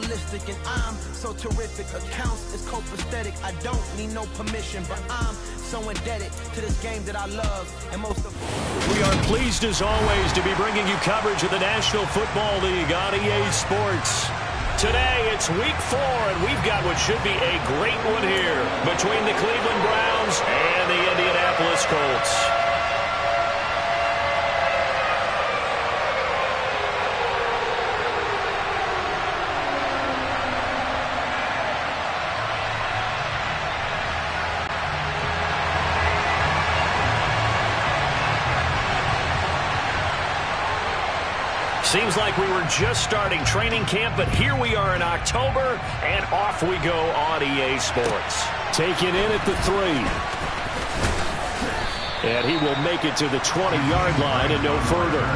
ballistic, and I'm so terrific. Accounts is copacetic. I don't need no permission, but I'm so indebted to this game that I love. And most of we are pleased as always to be bringing you coverage of the National Football League on EA Sports. Today it's week 4, and we've got what should be a great one here between the Cleveland Browns and the Indianapolis Colts. Seems like we were just starting training camp, but here we are in October, and off we go on EA Sports. Taken in at the 3. And he will make it to the 20-yard line and no further.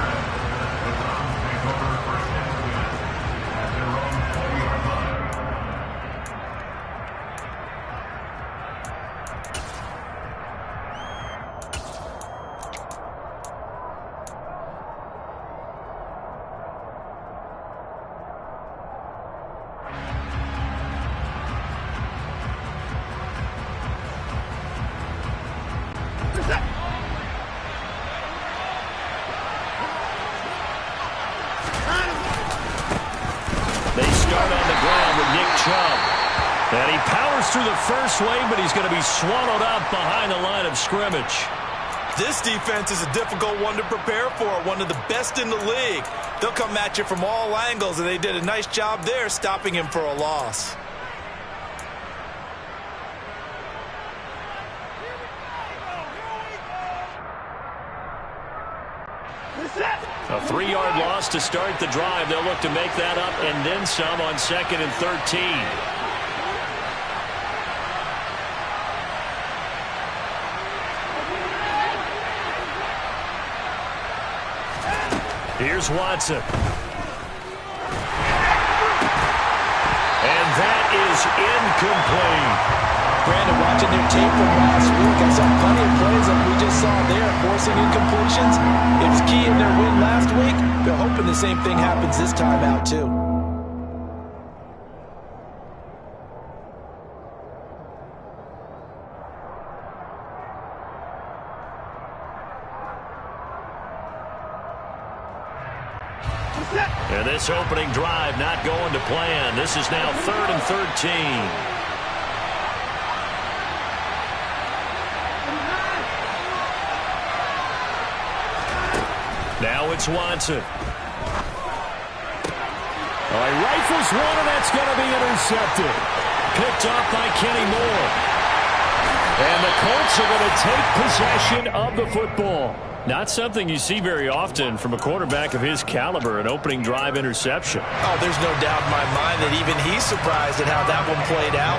They start on the ground with Nick Chubb. And he powers through the first wave, but he's going to be swallowed up behind the line of scrimmage. This defense is a difficult one to prepare for, one of the best in the league. They'll come at you from all angles, and they did a nice job there stopping him for a loss. A 3-yard loss to start the drive. They'll look to make that up and then some on 2nd and 13. Here's Watson. And that is incomplete. Brandon, watching their tape from last week, I saw plenty of plays like we just saw there, forcing incompletions. It was key in their win last week. They're hoping the same thing happens this time out, too. And this opening drive not going to plan. This is now 3rd and 13. Now it's Watson. Oh, he rifles one, and that's going to be intercepted. Picked off by Kenny Moore. And the Colts are going to take possession of the football. Not something you see very often from a quarterback of his caliber, an opening drive interception. Oh, there's no doubt in my mind that even he's surprised at how that one played out.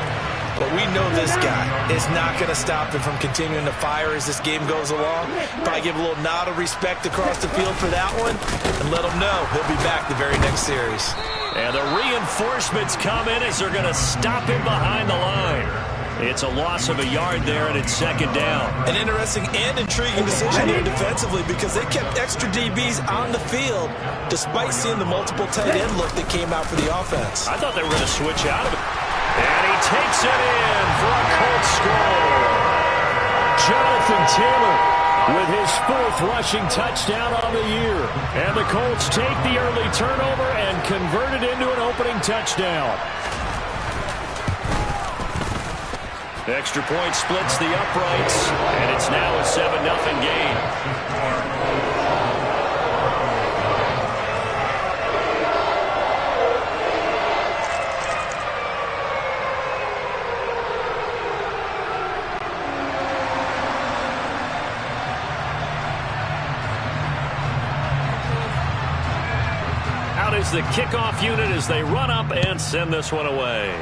But we know this guy is not going to stop him from continuing to fire as this game goes along. Probably give a little nod of respect across the field for that one and let him know he'll be back the very next series. And the reinforcements come in as they're going to stop him behind the line. It's a loss of a yard there, and it's 2nd down. An interesting and intriguing decision there defensively because they kept extra DBs on the field despite seeing the multiple tight end look that came out for the offense. I thought they were going to switch out of it. And he takes it in for a Colts score. Jonathan Taylor with his 4th rushing touchdown on the year. And the Colts take the early turnover and convert it into an opening touchdown. Extra point splits the uprights, and it's now a 7-0 game. Out is the kickoff unit as they run up and send this one away.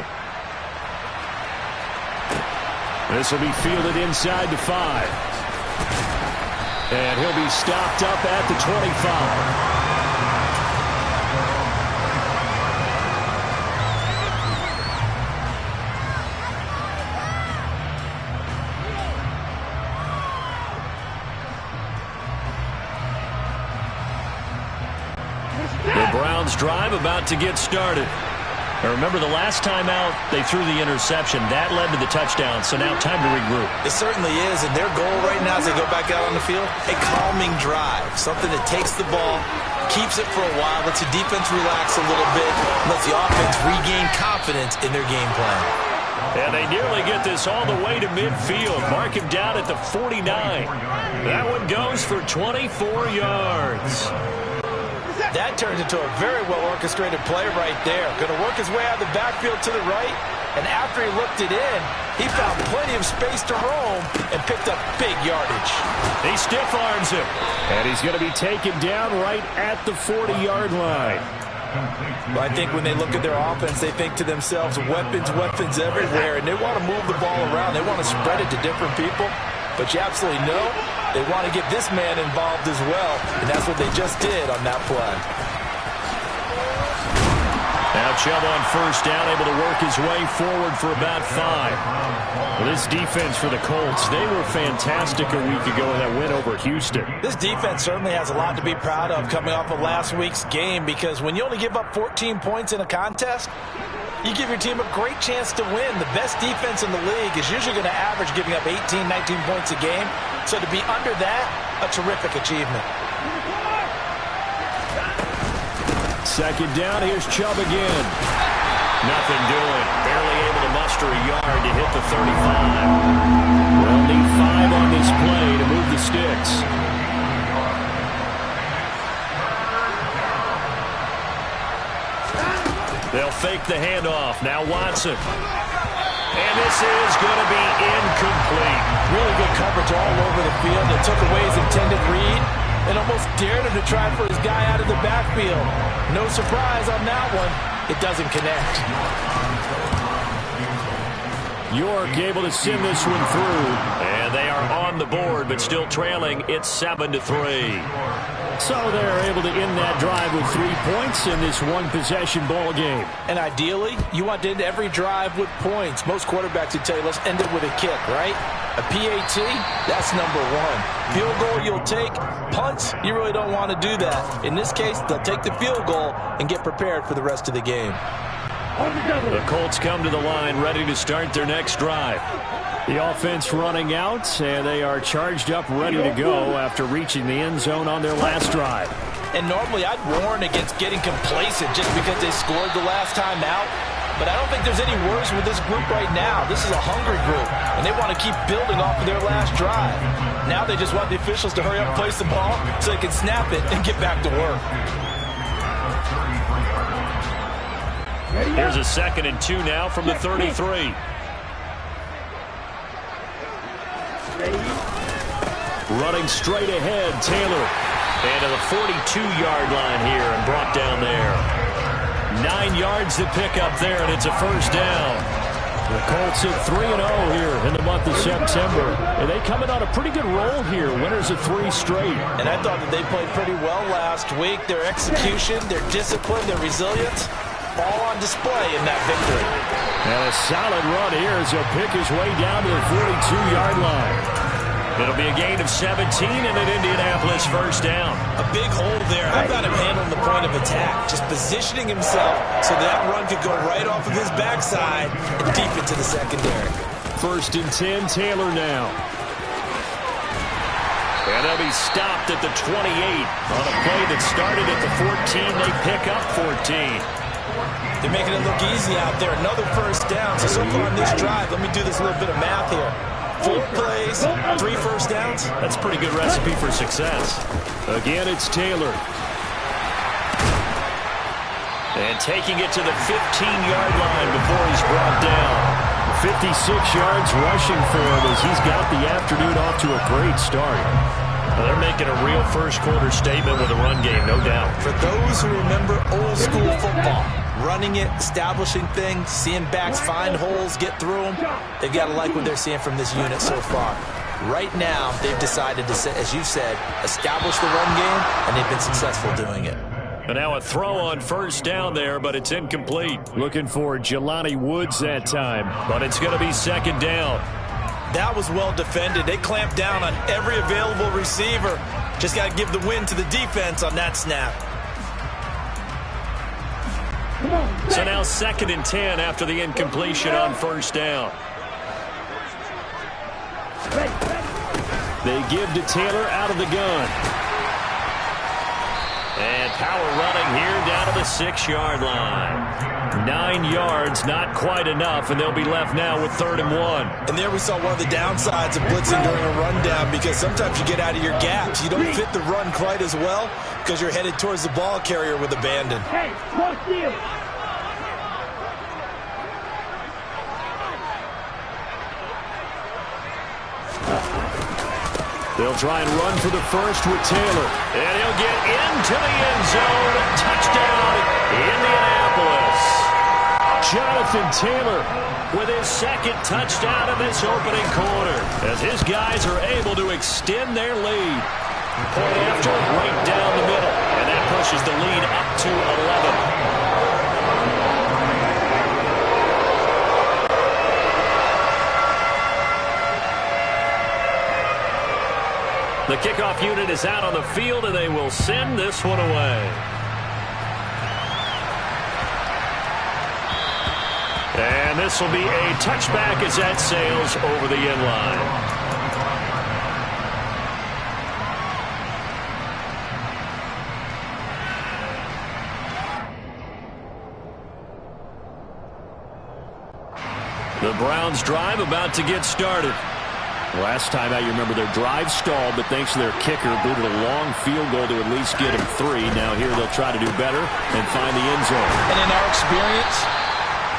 This will be fielded inside the 5. And he'll be stopped up at the 25. The Browns drive about to get started. Now remember, the last time out, they threw the interception. That led to the touchdown, so now time to regroup. It certainly is, and their goal right now as they go back out on the field, a calming drive, something that takes the ball, keeps it for a while, lets the defense relax a little bit, lets the offense regain confidence in their game plan. And they nearly get this all the way to midfield. Mark him down at the 49. That one goes for 24 yards. That turns into a very well-orchestrated play right there. Going to work his way out of the backfield to the right, and after he looked it in, he found plenty of space to roam and picked up big yardage. He stiff-arms him, and he's going to be taken down right at the 40-yard line. Well, I think when they look at their offense, they think to themselves, weapons, weapons everywhere, and they want to move the ball around. They want to spread it to different people, but you absolutely know they want to get this man involved as well, and that's what they just did on that play. Now Chubb on first down, able to work his way forward for about 5. Well, this defense for the Colts, they were fantastic a week ago in that win over Houston. This defense certainly has a lot to be proud of coming off of last week's game, because when you only give up 14 points in a contest, you give your team a great chance to win. The best defense in the league is usually going to average giving up 18, 19 points a game. So to be under that, a terrific achievement. Second down, here's Chubb again. Nothing doing. Barely able to muster a yard to hit the 35. We'll need 5 on this play to move the sticks. They'll fake the handoff. Now Watson. And this is going to be incomplete. Really good coverage all over the field. It took away his intended read and almost dared him to try for his guy out of the backfield. No surprise on that one. It doesn't connect. York able to send this one through. And they are on the board, but still trailing. It's 7-3. So they're able to end that drive with 3 points in this one-possession ball game. And ideally, you want to end every drive with points. Most quarterbacks would tell you, let's end it with a kick, right? A PAT, that's number 1. Field goal you'll take. Punts, you really don't want to do that. In this case, they'll take the field goal and get prepared for the rest of the game. The Colts come to the line ready to start their next drive. The offense running out, and they are charged up, ready to go after reaching the end zone on their last drive. And normally I'd warn against getting complacent just because they scored the last time out. But I don't think there's any worries with this group right now. This is a hungry group, and they want to keep building off of their last drive. Now they just want the officials to hurry up and place the ball so they can snap it and get back to work. Here's a 2nd and 2 now from the 33. Running straight ahead, Taylor. And to the 42-yard line here and brought down there. 9 yards to pick up there, and it's a first down. The Colts at 3-0 here in the month of September. And they come in on a pretty good roll here. Winners of 3 straight. And I thought that they played pretty well last week. Their execution, their discipline, their resilience, all on display in that victory. And a solid run here as he'll pick his way down to the 42-yard line. It'll be a gain of 17 and an Indianapolis first down. A big hole there. How about him handling the point of attack? Just positioning himself so that run could go right off of his backside and deep into the secondary. 1st and 10, Taylor now. And they'll be stopped at the 28 on a play that started at the 14. They pick up 14. They're making it look easy out there. Another first down. So far on this drive, let me do this little bit of math here. 4 plays, 3 first downs. That's a pretty good recipe for success. Again, it's Taylor. And taking it to the 15-yard line before he's brought down. 56 yards rushing for him as he's got the afternoon off to a great start. Well, they're making a real first-quarter statement with a run game, no doubt. For those who remember old-school football, running it, establishing things, seeing backs find holes, get through them, they've got to like what they're seeing from this unit so far. Right now, they've decided to, as you said, establish the run game, and they've been successful doing it. And now a throw on first down there, but it's incomplete. Looking for Jelani Woods that time, but it's going to be 2nd down. That was well defended. They clamped down on every available receiver. Just got to give the win to the defense on that snap. So now 2nd and 10 after the incompletion on first down. They give to Taylor out of the gun. And power running here down to the 6-yard line. 9 yards, not quite enough, and they'll be left now with 3rd and 1. And there we saw one of the downsides of blitzing during a rundown, because sometimes you get out of your gaps. You don't fit the run quite as well because you're headed towards the ball carrier with abandon. Hey, watch you. They'll try and run for the first with Taylor. And he'll get into the end zone. Touchdown, Indianapolis. Jonathan Taylor with his 2nd touchdown in this opening quarter, as his guys are able to extend their lead. Point after, right down the middle. And that pushes the lead up to 11. The kickoff unit is out on the field, and they will send this one away. And this will be a touchback as that sails over the end line. The Browns drive about to get started. Last time out, you remember their drive stalled, but thanks to their kicker, booted a long field goal to at least get him 3. Now here they'll try to do better and find the end zone. And in our experience,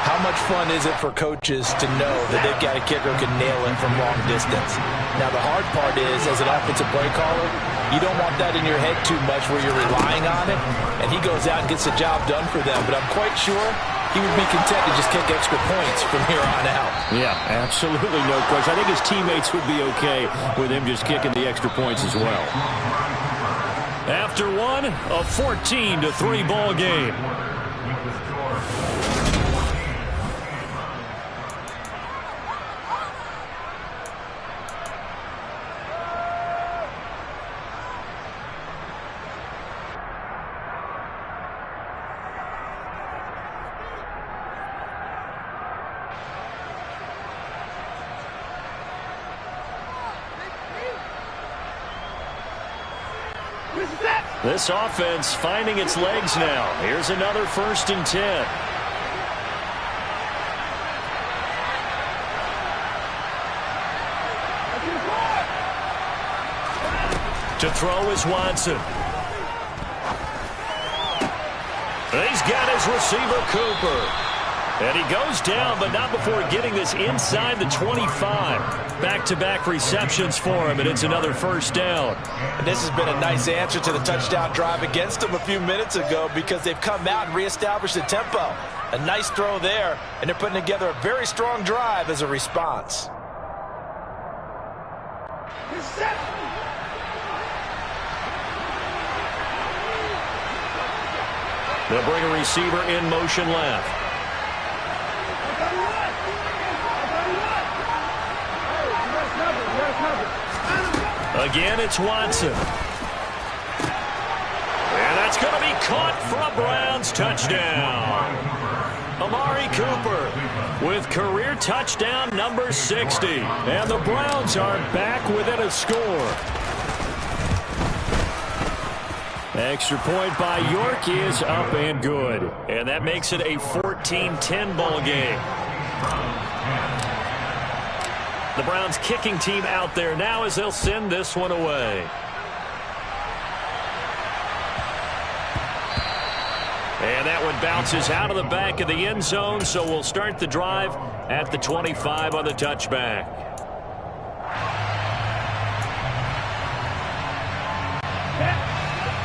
how much fun is it for coaches to know that they've got a kicker who can nail it from long distance? Now the hard part is, as an offensive play caller, you don't want that in your head too much where you're relying on it, and he goes out and gets the job done for them. But I'm quite sure he would be content to just kick extra points from here on out. Yeah, absolutely no question. I think his teammates would be okay with him just kicking the extra points as well. After one, a 14-3 ball game. This offense finding its legs now. Here's another 1st and 10. To throw is Watson. He's got his receiver, Cooper. And he goes down, but not before getting this inside the 25. Back-to-back receptions for him, and it's another 1st down. And this has been a nice answer to the touchdown drive against them a few minutes ago, because they've come out and reestablished the tempo. A nice throw there, and they're putting together a very strong drive as a response. They'll bring a receiver in motion left. Again, it's Watson. And that's going to be caught for a Browns touchdown. Amari Cooper with career touchdown number 60. And the Browns are back within a score. Extra point by York is up and good. And that makes it a 14-10 ball game. The Browns kicking team out there now as they'll send this one away. And that one bounces out of the back of the end zone, so we'll start the drive at the 25 on the touchback.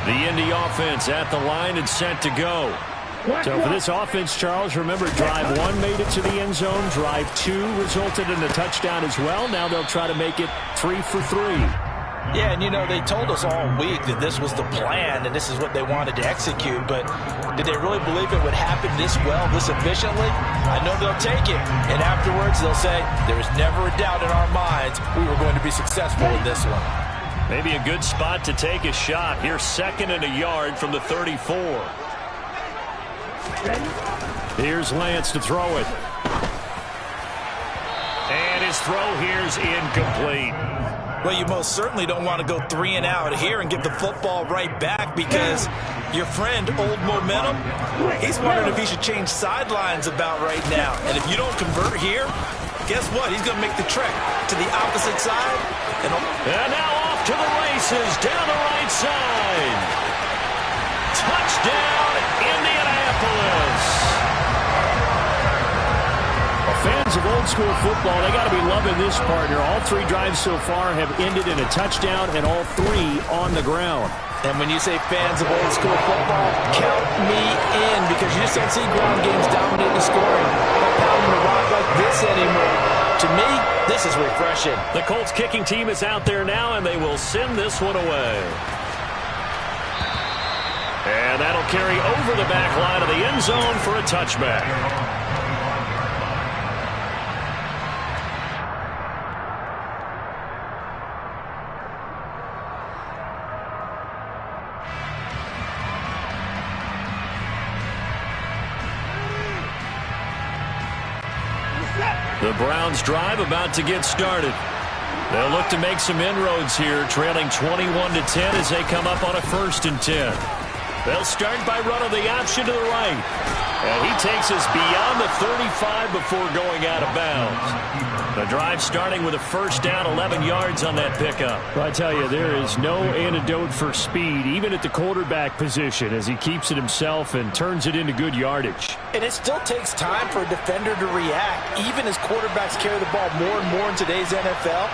The Indy offense at the line and set to go. So for this offense, Charles, remember, drive 1 made it to the end zone. Drive 2 resulted in a touchdown as well. Now they'll try to make it 3 for 3. Yeah, and you know, they told us all week that this was the plan and this is what they wanted to execute, but did they really believe it would happen this well, this efficiently? I know they'll take it, and afterwards they'll say, there was never a doubt in our minds we were going to be successful in this one. Maybe a good spot to take a shot. Here's 2nd and a yard from the 34. Ready? Here's Lance to throw it. And his throw here's incomplete. Well, you most certainly don't want to go 3 and out here and give the football right back because your friend, Old Momentum, he's wondering if he should change sidelines about right now. And if you don't convert here, guess what? He's going to make the trek to the opposite side. And now off to the races down the right side. Touchdown, Indianapolis. Fans of old school football, they got to be loving this partner. All 3 drives so far have ended in a touchdown, and all 3 on the ground. And when you say fans of old school football, count me in, because you just don't see ground games dominate the scoring. Not pounding the rock like this anymore. To me, this is refreshing. The Colts kicking team is out there now, and they will send this one away. And that'll carry over the back line of the end zone for a touchback. The Browns drive about to get started. They'll look to make some inroads here, trailing 21-10 as they come up on a 1st and 10. They'll start by running the option to the right. And he takes us beyond the 35 before going out of bounds. The drive starting with a 1st down, 11 yards on that pickup. Well, I tell you, there is no antidote for speed, even at the quarterback position, as he keeps it himself and turns it into good yardage. And it still takes time for a defender to react, even as quarterbacks carry the ball more and more in today's NFL.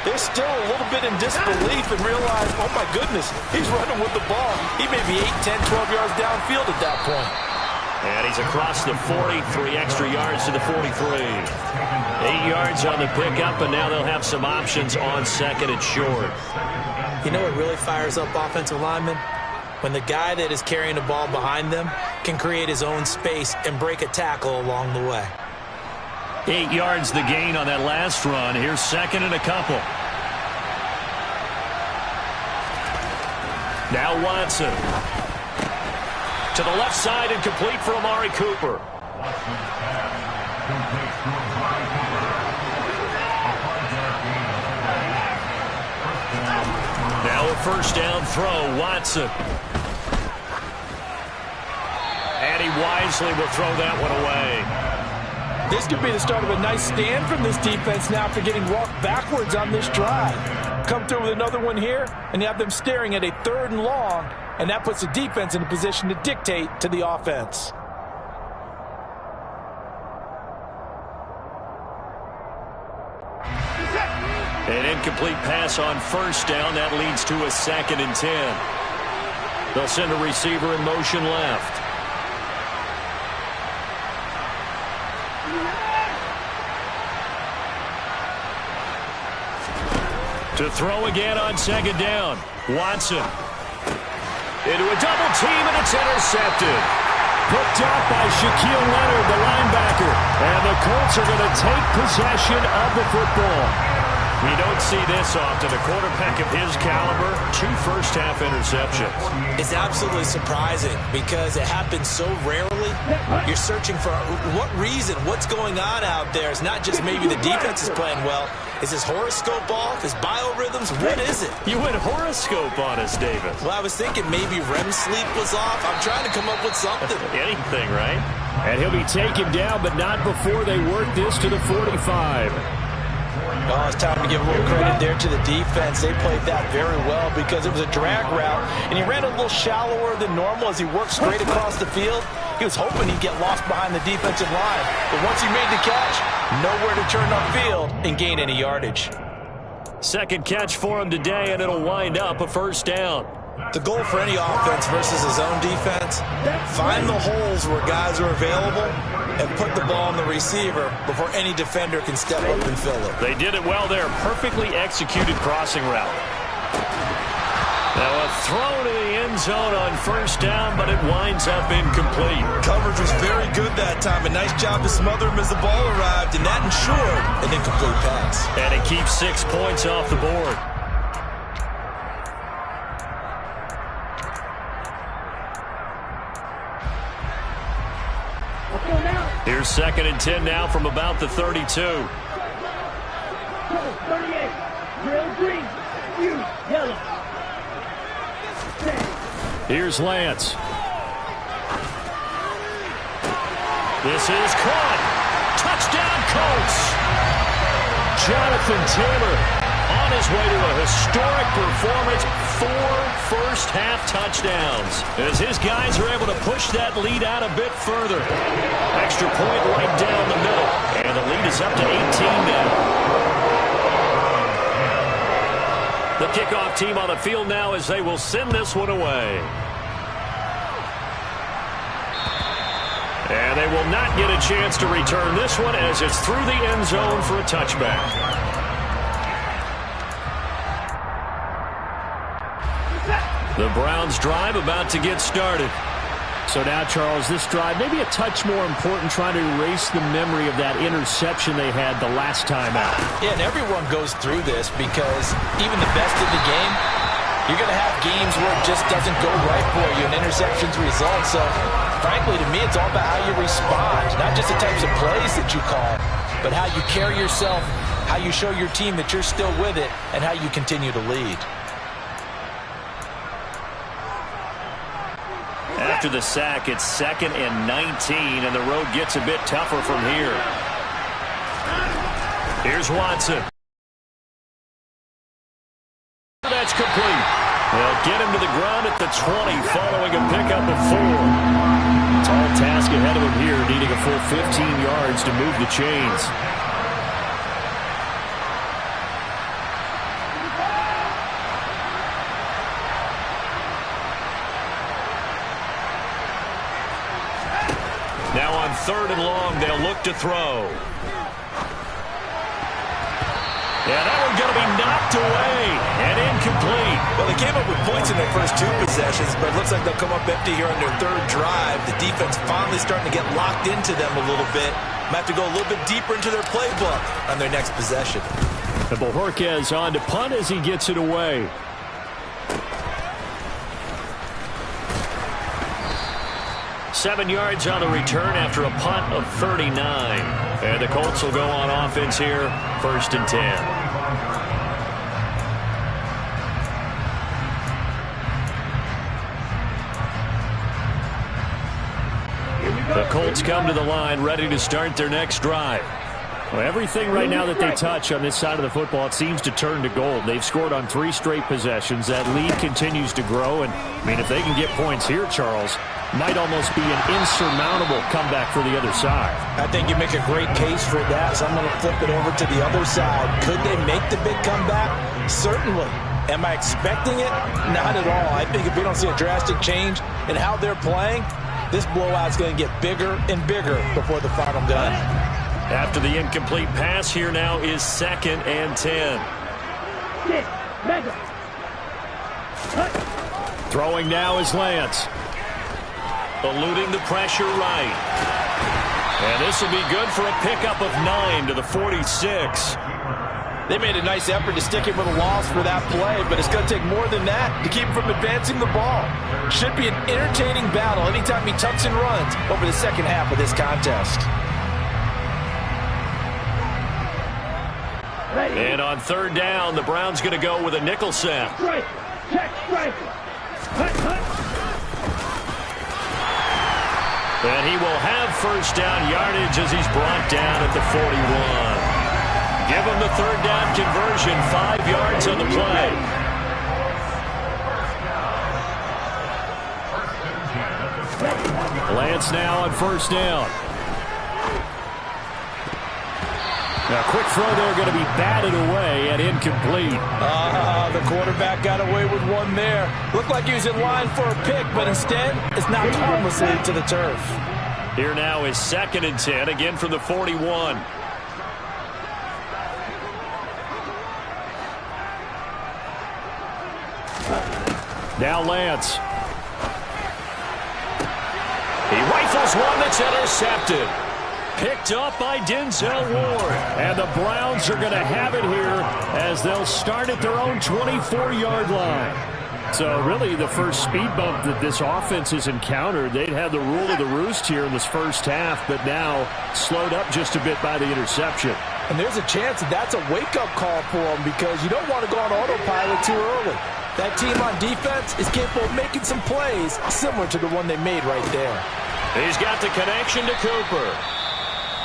They're still a little bit in disbelief and realize, oh my goodness, he's running with the ball. He may be 8, 10, 12 yards downfield at that point. And he's across the 40, 3 extra yards to the 43. 8 yards on the pickup, and now they'll have some options on 2nd and short. You know what really fires up offensive linemen? When the guy that is carrying the ball behind them can create his own space and break a tackle along the way. 8 yards the gain on that last run. Here's 2nd and a couple. Now Watson. To the left side and complete for Amari Cooper. Now a 1st down throw, Watson. And he wisely will throw that one away. This could be the start of a nice stand from this defense now after getting walked backwards on this drive. Come through with another one here, and you have them staring at a 3rd and long, and that puts the defense in a position to dictate to the offense. An incomplete pass on 1st down. That leads to a 2nd and 10. They'll send a receiver in motion left. To throw again on 2nd down. Watson. Into a double team, and it's intercepted. Picked up by Shaquille Leonard, the linebacker. And the Colts are going to take possession of the football. We don't see this often. A quarterback of his caliber, 2 first-half interceptions. It's absolutely surprising because it happens so rarely. You're searching for what reason, what's going on out there. It's not just maybe the defense is playing well. Is his horoscope off? His biorhythms? What is it? You went horoscope on us, David. Well, I was thinking maybe REM sleep was off. I'm trying to come up with something. Anything, right? And he'll be taken down, but not before they work this to the 45. Oh, it's time to give a little credit there to the defense. They played that very well because it was a drag route, and he ran a little shallower than normal as he worked straight across the field. He was hoping he'd get lost behind the defensive line, but once he made the catch, nowhere to turn upfield and gain any yardage. 2nd catch for him today, and it'll wind up a 1st down. The goal for any offense versus his own defense, find the holes where guys are available and put the ball on the receiver before any defender can step up and fill it. They did it well there. Perfectly executed crossing route. Now a throw to the end zone on 1st down, but it winds up incomplete. Coverage was very good that time. A nice job to smother him as the ball arrived, and that ensured an incomplete pass. And it keeps 6 points off the board. Okay, Here's 2nd and 10 now from about the 32. 38. Drill green. You yellow. Here's Lance. This is caught. Touchdown, Colts. Jonathan Taylor on his way to a historic performance. 4 first-half touchdowns as his guys are able to push that lead out a bit further. Extra point right down the middle. And the lead is up to 18 now. The kickoff team on the field now as they will send this one away. And they will not get a chance to return this one as it's through the end zone for a touchback. The Browns drive about to get started. So now, Charles, this drive maybe a touch more important, trying to erase the memory of that interception they had the last time out. Yeah, and everyone goes through this because even the best in the game, you're going to have games where it just doesn't go right for you, and interceptions result. So, frankly, to me, it's all about how you respond, not just the types of plays that you call, but how you carry yourself, how you show your team that you're still with it, and how you continue to lead. After the sack, it's 2nd and 19, and the road gets a bit tougher from here. Here's Watson. That's complete. They'll get him to the ground at the 20, following a pickup of 4. Tall task ahead of him here, needing a full 15 yards to move the chains. Now on 3rd and long, they'll look to throw. Yeah, that one's going to be knocked away and incomplete. Well, they came up with points in their first 2 possessions, but it looks like they'll come up empty here on their 3rd drive. The defense finally starting to get locked into them a little bit. Might have to go a little bit deeper into their playbook on their next possession. And Bojorquez on to punt as he gets it away. Seven yards on the return after a punt of 39. And the Colts will go on offense here, 1st and 10. The Colts come to the line ready to start their next drive. Well, everything right now that they touch on this side of the football, it seems to turn to gold. They've scored on 3 straight possessions. That lead continues to grow. And, I mean, if they can get points here, Charles, might almost be an insurmountable comeback for the other side. I think you make a great case for that, so I'm going to flip it over to the other side. Could they make the big comeback? Certainly. Am I expecting it? Not at all. I think if we don't see a drastic change in how they're playing, this blowout's going to get bigger and bigger before the final gun. After the incomplete pass, here now is 2nd and 10. Throwing now is Lance. Eluding the pressure right. And this will be good for a pickup of 9 to the 46. They made a nice effort to stick him with a loss for that play, but it's going to take more than that to keep him from advancing the ball. Should be an entertaining battle anytime he tucks and runs over the second half of this contest. And on 3rd down, the Browns going to go with a nickel set. Strike. Check strike. And he will have 1st down yardage as he's brought down at the 41. Give him the 3rd down conversion, 5 yards on the play. Lance now on 1st down. Now, quick throw there, going to be batted away and incomplete. The quarterback got away with one there. Looked like he was in line for a pick, but instead, it's knocked harmlessly to the turf. Here now is 2nd and 10, again from the 41. Now Lance. He rifles one that's intercepted. Picked up by Denzel Ward. And the Browns are going to have it here as they'll start at their own 24-yard line. So really the first speed bump that this offense has encountered, they'd had the rule of the roost here in this first half, but now slowed up just a bit by the interception. And there's a chance that that's a wake-up call for them because you don't want to go on autopilot too early. That team on defense is capable of making some plays similar to the one they made right there. He's got the connection to Cooper.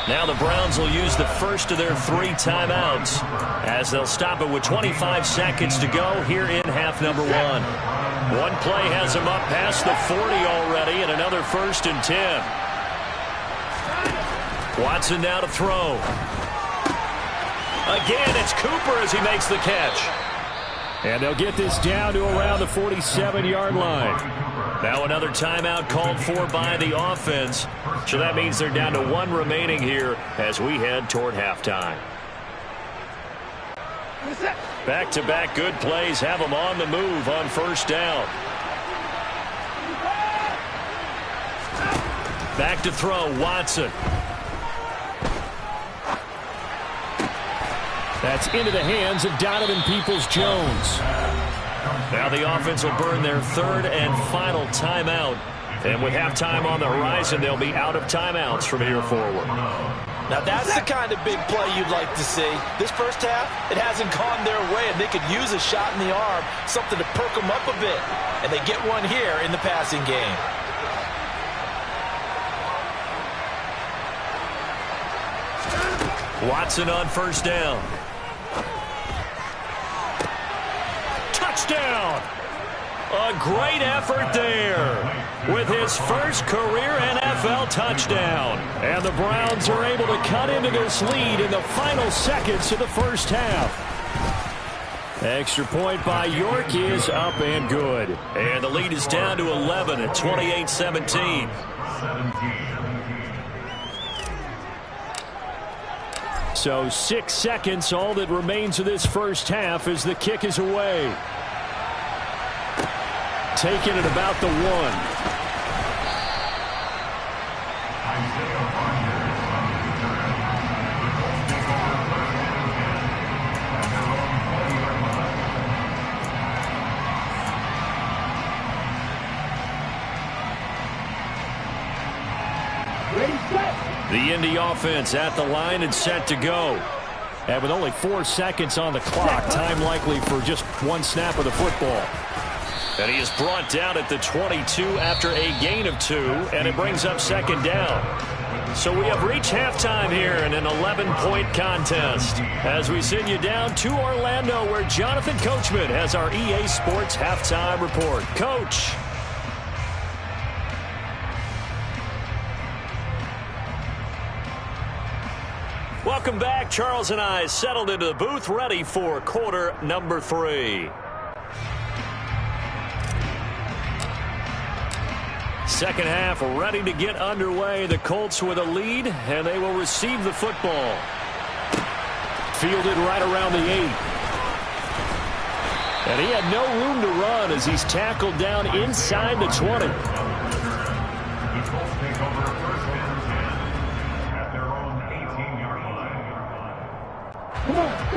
Now the Browns will use the first of their 3 timeouts as they'll stop it with 25 seconds to go here in half number 1. One play has them up past the 40 already, and another 1st and 10. Watson now to throw. Again, it's Cooper as he makes the catch. And they'll get this down to around the 47-yard line. Now another timeout called for by the offense. So that means they're down to 1 remaining here as we head toward halftime. Back-to-back good plays have them on the move on 1st down. Back to throw, Watson. That's into the hands of Donovan Peoples-Jones. Now the offense will burn their 3rd and final timeout. And with halftime on the horizon, they'll be out of timeouts from here forward. Now that's the kind of big play you'd like to see. This first half, it hasn't gone their way, and they could use a shot in the arm, something to perk them up a bit. And they get one here in the passing game. Watson on 1st down. Touchdown! A great effort there with his first career NFL touchdown. And the Browns are able to cut into this lead in the final seconds of the first half. Extra point by York is up and good. And the lead is down to 11 at 28-17. So 6 seconds, all that remains of this first half as the kick is away. Taken at about the 1. The Indy offense at the line and set to go. And with only 4 seconds on the clock, time likely for just 1 snap of the football. And he is brought down at the 22 after a gain of 2, and it brings up 2nd down. So we have reached halftime here in an 11-point contest as we send you down to Orlando where Jonathan Coachman has our EA Sports halftime report. Coach. Welcome back. Charles and I settled into the booth ready for quarter number 3. Second half ready to get underway. The Colts with a lead, and they will receive the football. Fielded right around the 8. And he had no room to run as he's tackled down inside the 20.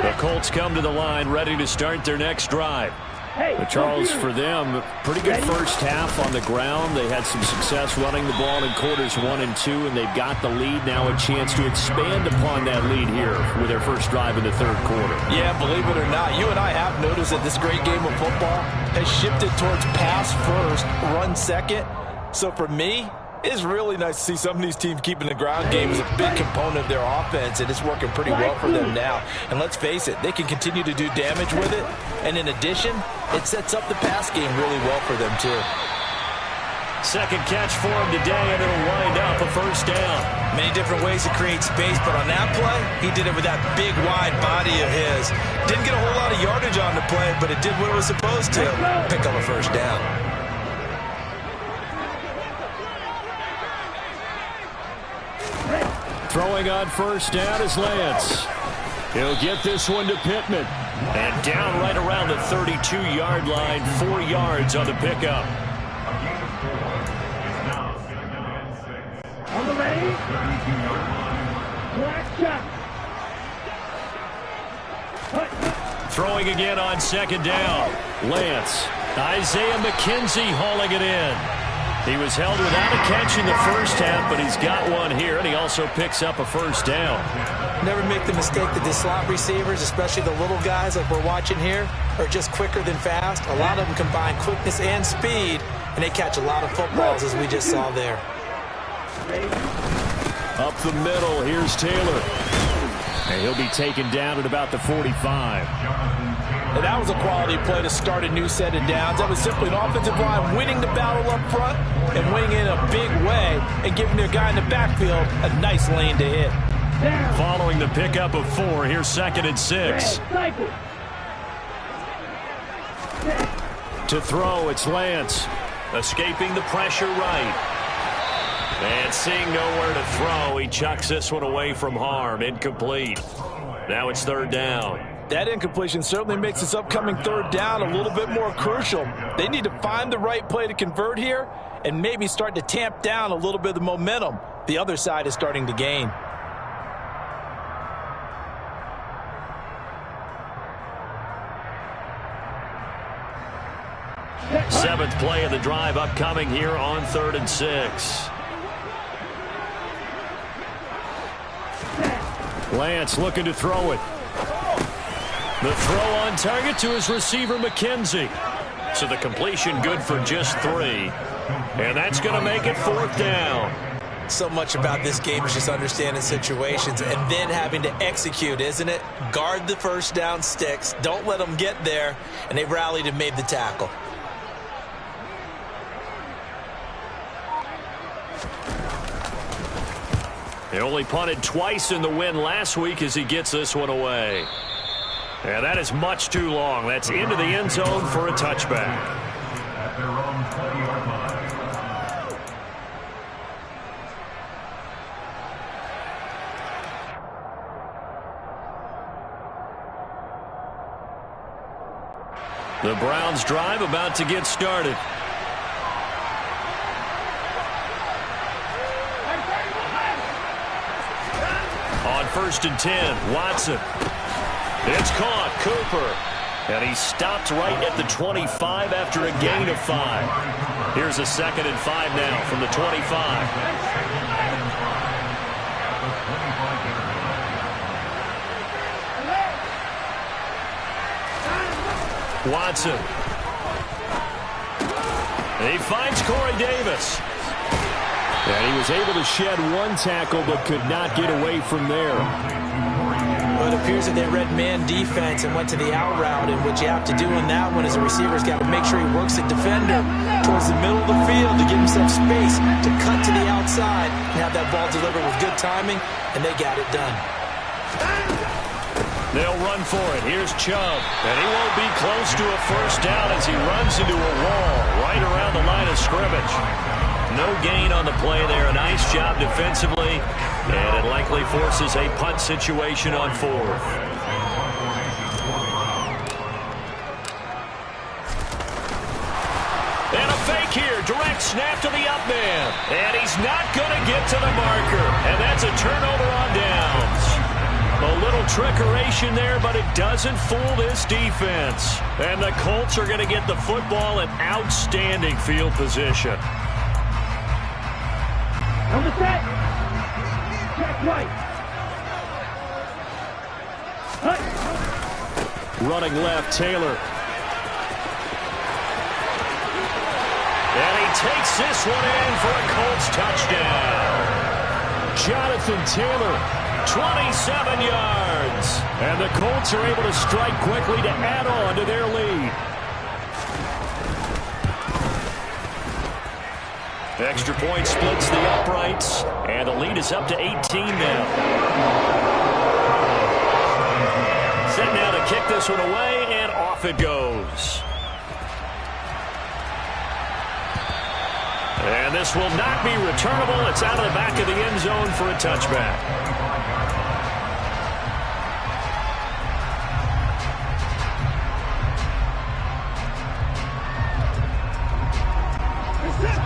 The Colts come to the line ready to start their next drive. But Charles, for them, pretty good first half on the ground. They had some success running the ball in quarters 1 and 2, and they've got the lead now, a chance to expand upon that lead here with their first drive in the 3rd quarter. Yeah, believe it or not, you and I have noticed that this great game of football has shifted towards pass first, run second. So for me, it's really nice to see some of these teams keeping the ground game as a big component of their offense, and it's working pretty well for them now. And let's face it, they can continue to do damage with it. And in addition, it sets up the pass game really well for them, too. Second catch for him today, and it'll wind up a 1st down. Many different ways to create space, but on that play, he did it with that big, wide body of his. Didn't get a whole lot of yardage on the play, but it did what it was supposed to. Pick up a 1st down. Throwing on 1st down is Lance. He'll get this one to Pittman. And down right around the 32-yard line, 4 yards on the pickup. On the ready. Black shot. Throwing again on 2nd down. Lance Isaiah McKenzie hauling it in. He was held without a catch in the first half, but he's got one here, and he also picks up a first down. Never make the mistake that the slot receivers, especially the little guys like we're watching here, are just quicker than fast. A lot of them combine quickness and speed, and they catch a lot of footballs, as we just saw there. Up the middle, here's Taylor. And he'll be taken down at about the 45. And that was a quality play to start a new set of downs. That was simply an offensive line winning the battle up front and winning in a big way and giving their guy in the backfield a nice lane to hit. Following the pickup of 4, here's 2nd and 6. To throw, it's Lance. Escaping the pressure right. And seeing nowhere to throw, he chucks this one away from harm. Incomplete. Now it's 3rd down. That incompletion certainly makes this upcoming 3rd down a little bit more crucial. They need to find the right play to convert here and maybe start to tamp down a little bit of the momentum the other side is starting to gain. Seventh play of the drive upcoming here on 3rd and 6. Lance looking to throw it. The throw on target to his receiver, McKenzie. So the completion good for just 3. And that's going to make it 4th down. So much about this game is just understanding situations and then having to execute, isn't it? Guard the first down sticks. Don't let them get there. And they rallied and made the tackle. He only punted twice in the win last week as he gets this one away. And that is much too long. That's into the end zone for a touchback. The Browns drive about to get started. On 1st and 10, Watson. It's caught, Cooper. And he stopped right at the 25 after a gain of 5. Here's a 2nd and 5 now from the 25. Watson. And he finds Corey Davis. And he was able to shed 1 tackle but could not get away from there. Well, it appears that they read man defense and went to the out route, and what you have to do in that one is a receiver's got to make sure he works the defender towards the middle of the field to give himself space to cut to the outside and have that ball delivered with good timing, and they got it done. They'll run for it. Here's Chubb, and he won't be close to a first down as he runs into a wall right around the line of scrimmage. No gain on the play there. A nice job defensively, and it likely forces a punt situation on 4th. And a fake here. Direct snap to the up man. And he's not going to get to the marker. And that's a turnover on downs. A little trickeration there, but it doesn't fool this defense. And the Colts are going to get the football in outstanding field position. On the set. Check right. Running left, Taylor. And he takes this one in for a Colts touchdown. Jonathan Taylor, 27 yards. And the Colts are able to strike quickly to add on to their lead. Extra point splits the uprights, and the lead is up to 18 now. Set now to kick this one away, and off it goes. And this will not be returnable. It's out of the back of the end zone for a touchback.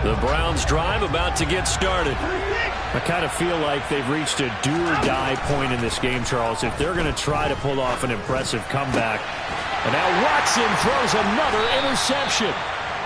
The Browns drive about to get started. I kind of feel like they've reached a do-or-die point in this game, Charles. If they're going to try to pull off an impressive comeback, And now Watson throws another interception.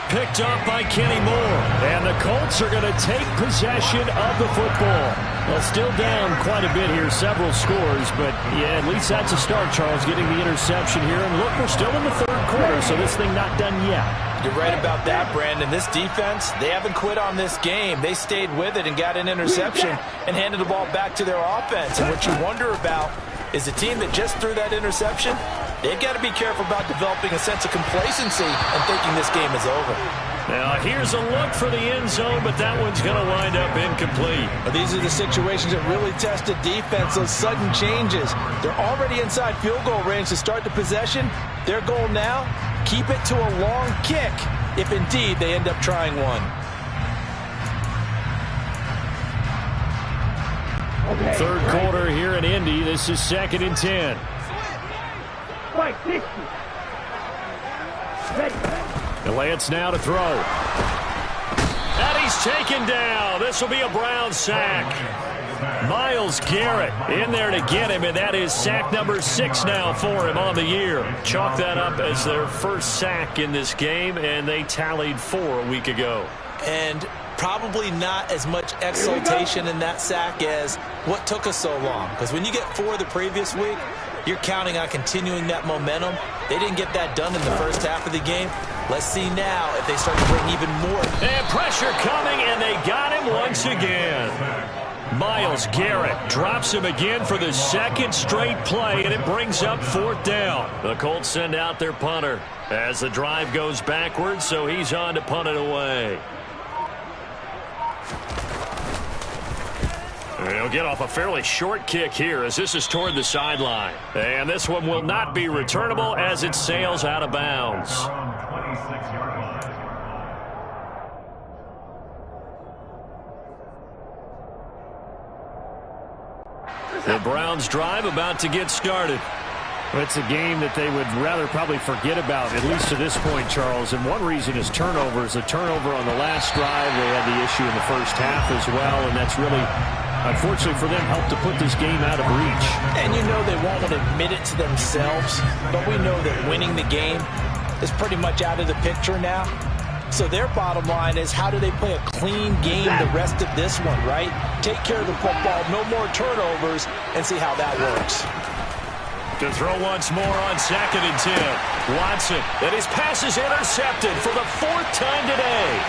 Picked off by Kenny Moore. And the Colts are going to take possession of the football. Well, still down quite a bit here, several scores. But, yeah, at least that's a start, Charles, getting the interception here. And look, we're still in the third quarter, so this thing not done yet. You're right about that, Brandon. This defense, they haven't quit on this game. They stayed with it and got an interception and handed the ball back to their offense. And what you wonder about is the team that just threw that interception, they've got to be careful about developing a sense of complacency and thinking this game is over. Now, here's a look for the end zone, but that one's going to wind up incomplete. But these are the situations that really test the defense, those sudden changes. They're already inside field goal range to start the possession. Their goal now, keep it to a long kick, if indeed they end up trying one. Third quarter here in Indy. This is 2nd and 10. Right, 60. Ready. Lance now to throw. And he's taken down. This will be a Brown sack. Myles Garrett in there to get him, and that is sack number 6 now for him on the year. Chalk that up as their first sack in this game, and they tallied 4 a week ago. And probably not as much exultation in that sack as what took us so long. Because when you get 4 the previous week, you're counting on continuing that momentum. They didn't get that done in the first half of the game. Let's see now if they start to bring even more. And pressure coming, and they got him once again. Myles Garrett drops him again for the second straight play, and it brings up 4th down. The Colts send out their punter as the drive goes backwards, so he's on to punt it away. He'll get off a fairly short kick here as this is toward the sideline. And this one will not be returnable as it sails out of bounds. The Browns drive about to get started. It's a game that they would rather probably forget about, at least to this point, Charles. And one reason is turnovers. A turnover on the last drive. They had the issue in the first half as well, and that's really, unfortunately for them, helped to put this game out of reach. And you know they won't want to admit it to themselves, but we know that winning the game is pretty much out of the picture now. So their bottom line is, how do they play a clean game the rest of this one, right? Take care of the football, no more turnovers, and see how that works. To throw once more on 2nd and 10. Watson, and his pass is intercepted for the 4th time today.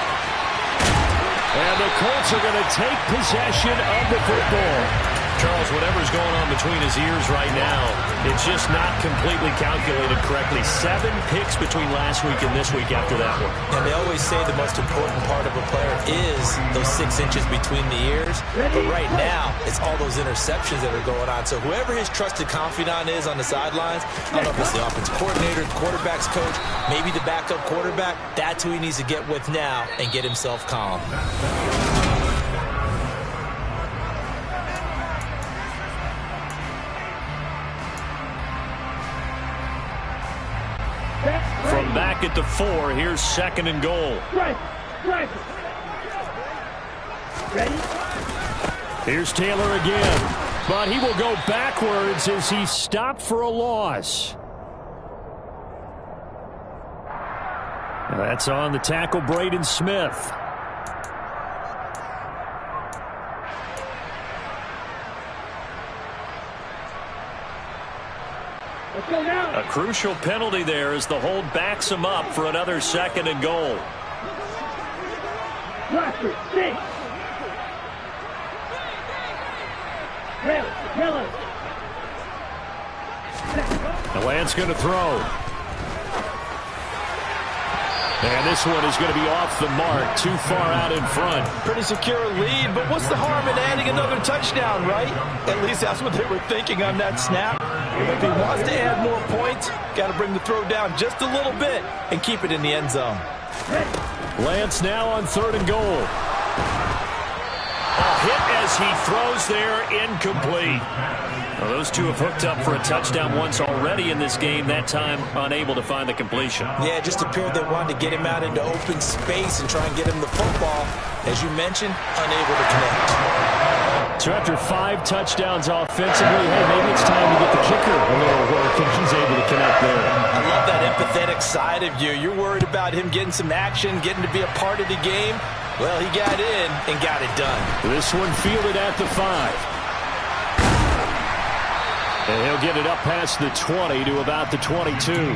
And the Colts are going to take possession of the football. Charles, whatever's going on between his ears right now, it's just not completely calculated correctly. 7 picks between last week and this week after that one. And they always say the most important part of a player is those 6 inches between the ears. But right now, it's all those interceptions that are going on. So whoever his trusted confidant is on the sidelines, I don't know if it's the offensive coordinator, the quarterback's coach, maybe the backup quarterback, that's who he needs to get with now and get himself calm. From back at the 4, here's 2nd and goal. Ready? Here's Taylor again, but he will go backwards as he stopped for a loss. That's on the tackle, Braden Smith. A crucial penalty there as the hold backs him up for another 2nd and goal. The Lance going to throw. And this one is going to be off the mark, too far out in front. Pretty secure lead, but what's the harm in adding another touchdown, right? At least that's what they were thinking on that snap. If he wants to add more points, got to bring the throw down just a little bit and keep it in the end zone. Lance now on 3rd and goal. A hit as he throws there, incomplete. Well, those two have hooked up for a touchdown once already in this game, that time unable to find the completion. Yeah, it just appeared they wanted to get him out into open space and try and get him the football. As you mentioned, unable to connect. So after 5 touchdowns offensively, hey, maybe it's time to get the kicker a little work, and he's able to connect there. I love that empathetic side of you. You're worried about him getting some action, getting to be a part of the game. Well, he got in and got it done. This one fielded at the 5. And he'll get it up past the 20 to about the 22.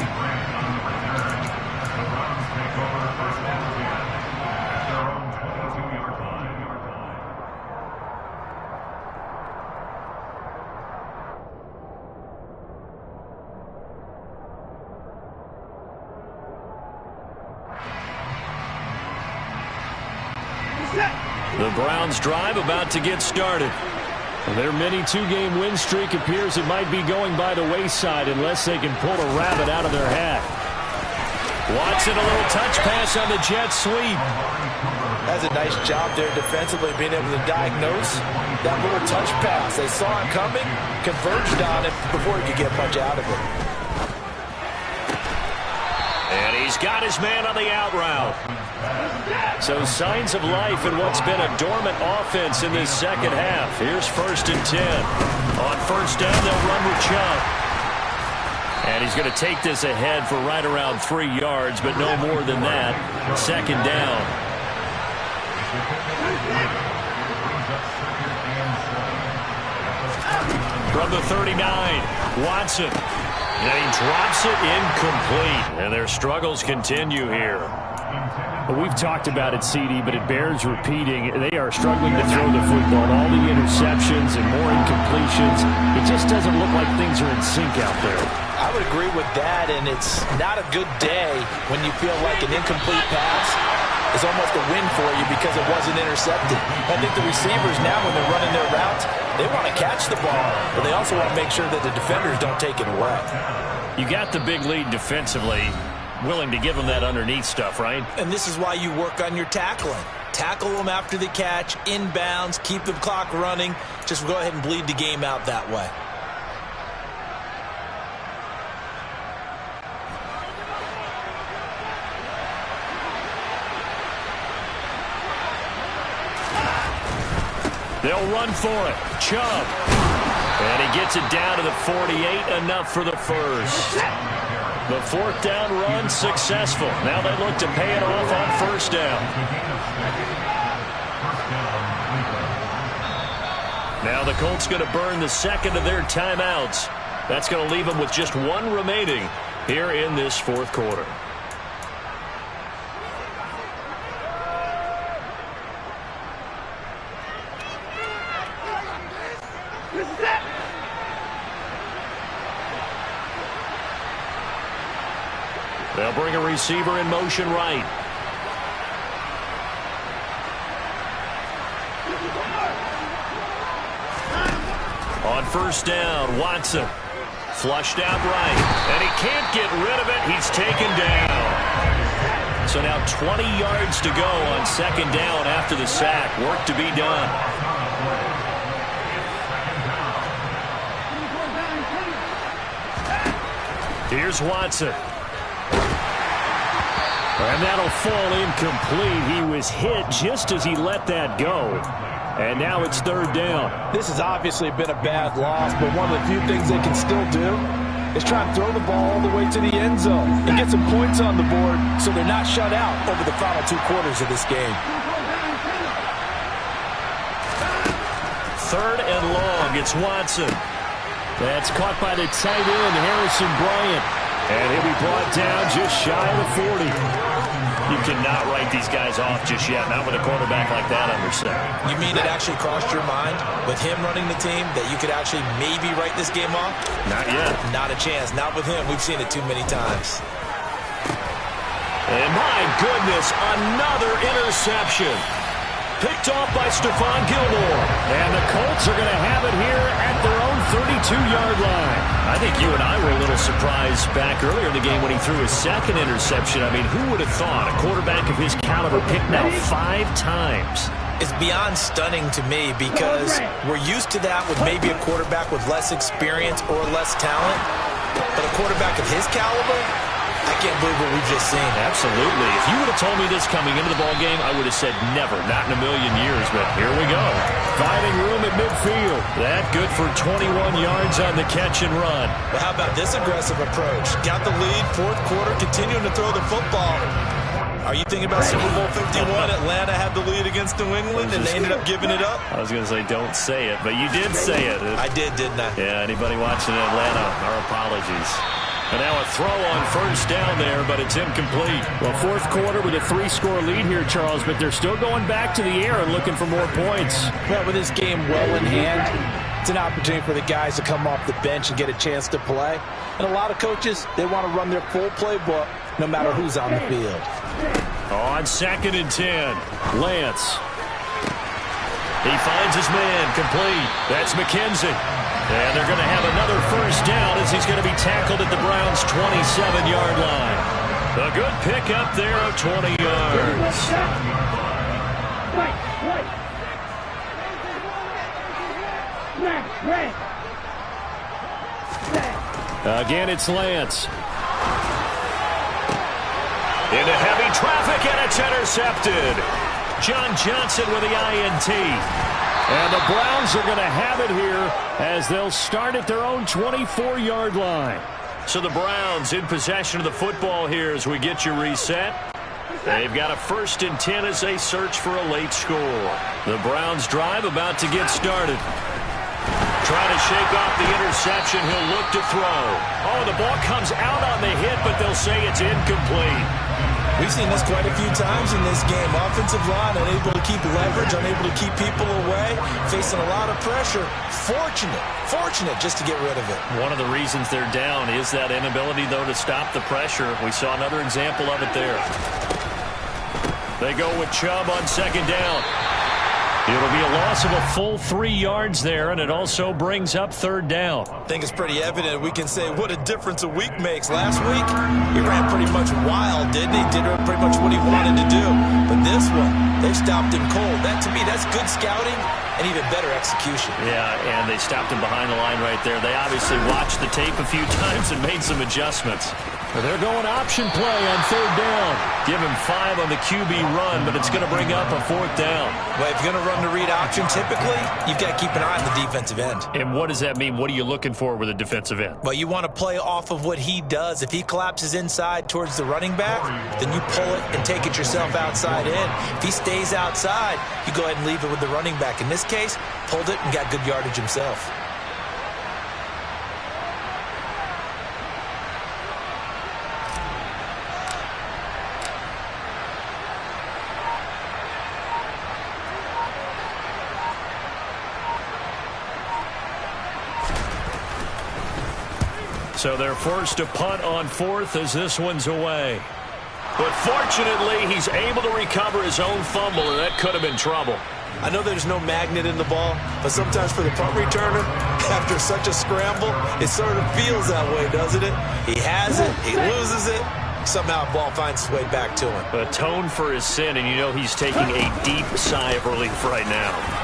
The Browns drive about to get started. Their mini 2-game win streak appears it might be going by the wayside unless they can pull a rabbit out of their hat. Watson, a little touch pass on the jet sweep. That's a nice job there defensively, being able to diagnose that little touch pass. They saw it coming, converged on it before he could get much out of it. And he's got his man on the out route. So signs of life in what's been a dormant offense in this second half. Here's 1st and 10. On 1st down, they'll run with Chubb. And he's going to take this ahead for right around 3 yards, but no more than that. 2nd down. From the 39, Watson. And he drops it incomplete. And their struggles continue here. Well, we've talked about it, CD, but it bears repeating. They are struggling to throw the football. All the interceptions and more incompletions. It just doesn't look like things are in sync out there. I would agree with that, and it's not a good day when you feel like an incomplete pass is almost a win for you because it wasn't intercepted. I think the receivers now, when they're running their routes, they want to catch the ball, but they also want to make sure that the defenders don't take it away. You got the big lead defensively. Willing to give them that underneath stuff, right? And this is why you work on your tackling. Tackle them after the catch, inbounds, keep the clock running. Just go ahead and bleed the game out that way. They'll run for it. Chubb. And he gets it down to the 48, enough for the first. The 4th down run successful. Now they look to pay it off on 1st down. Now the Colts going to burn the 2nd of their timeouts. That's going to leave them with just 1 remaining here in this 4th quarter. They'll bring a receiver in motion right. On 1st down, Watson. Flushed out right. And he can't get rid of it. He's taken down. So now 20 yards to go on 2nd down after the sack. Work to be done. Here's Watson. And that'll fall incomplete. He was hit just as he let that go. And now it's 3rd down. This has obviously been a bad loss, but one of the few things they can still do is try and throw the ball all the way to the end zone and get some points on the board so they're not shut out over the final 2 quarters of this game. 3rd and long. It's Watson. That's caught by the tight end, Harrison Bryant. And he'll be brought down just shy of the 40. You cannot write these guys off just yet, not with a quarterback like that under center. You mean it actually crossed your mind with him running the team that you could actually maybe write this game off? Not yet. Not a chance. Not with him. We've seen it too many times. And my goodness, another interception. Picked off by Stephon Gilmore. And the Colts are going to have it here at their own 32-yard line. I think you and I were a little surprised back earlier in the game when he threw his 2nd interception. I mean, who would have thought a quarterback of his caliber picked now 5 times? It's beyond stunning to me because we're used to that with maybe a quarterback with less experience or less talent. But a quarterback of his caliber, I can't believe what we've just seen. Absolutely. If you would have told me this coming into the ball game, I would have said never, not in a million years. But here we go. Finding room at midfield. That good for 21 yards on the catch and run. But how about this aggressive approach? Got the lead, fourth quarter, continuing to throw the football. Are you thinking about Super Bowl 51? Atlanta had the lead against New England, and they ended up giving it up? I was going to say don't say it, but you did say it. I did, didn't I? Yeah, anybody watching Atlanta, our apologies. And now a throw on first down there, but it's incomplete. Well, fourth quarter with a 3-score lead here, Charles, but they're still going back to the air and looking for more points. Well, with this game well in hand, it's an opportunity for the guys to come off the bench and get a chance to play. And a lot of coaches, they want to run their full playbook no matter who's on the field. On 2nd and 10, Lance. He finds his man, complete. That's McKenzie. And they're going to have another first down as he's going to be tackled at the Browns' 27-yard line. A good pickup there of 20 yards. Again, it's Lance. Into heavy traffic, and it's intercepted. John Johnson with the INT. And the Browns are going to have it here as they'll start at their own 24-yard line. So the Browns in possession of the football here as we get you reset. They've got a 1st and 10 as they search for a late score. The Browns drive about to get started. Trying to shake off the interception. He'll look to throw. Oh, the ball comes out on the hit, but they'll say it's incomplete. We've seen this quite a few times in this game. Offensive line unable to keep leverage, unable to keep people away, facing a lot of pressure. Fortunate just to get rid of it. One of the reasons they're down is that inability, though, to stop the pressure. We saw another example of it there. They go with Chubb on 2nd down. It'll be a loss of a full 3 yards there, and it also brings up 3rd down. I think it's pretty evident. We can say what a difference a week makes. Last week, he ran pretty much wild, didn't he? Did pretty much what he wanted to do. But this one, they stopped him cold. That, to me, that's good scouting and even better execution. Yeah, and they stopped him behind the line right there. They obviously watched the tape a few times and made some adjustments. They're going option play on 3rd down. Give him 5 on the QB run, but it's going to bring up a 4th down. Well, if you're going to run the read option, typically, you've got to keep an eye on the defensive end. And what does that mean? What are you looking for with a defensive end? Well, you want to play off of what he does. If he collapses inside towards the running back, then you pull it and take it yourself outside in. If he stays outside, you go ahead and leave it with the running back. In this case, pulled it and got good yardage himself. So they're forced to punt on 4th as this one's away. But fortunately, he's able to recover his own fumble, and that could have been trouble. I know there's no magnet in the ball, but sometimes for the punt returner, after such a scramble, it sort of feels that way, doesn't it? He has it, he loses it, somehow the ball finds its way back to him. Atone for his sin, and you know he's taking a deep sigh of relief right now.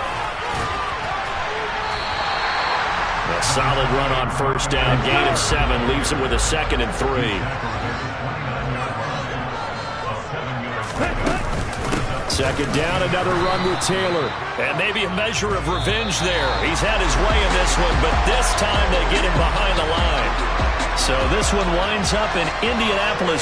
A solid run on 1st down, gain of 7, leaves him with a 2nd and 3. Second down, another run with Taylor. And maybe a measure of revenge there. He's had his way in this one, but this time they get him behind the line. So this one winds up in Indianapolis.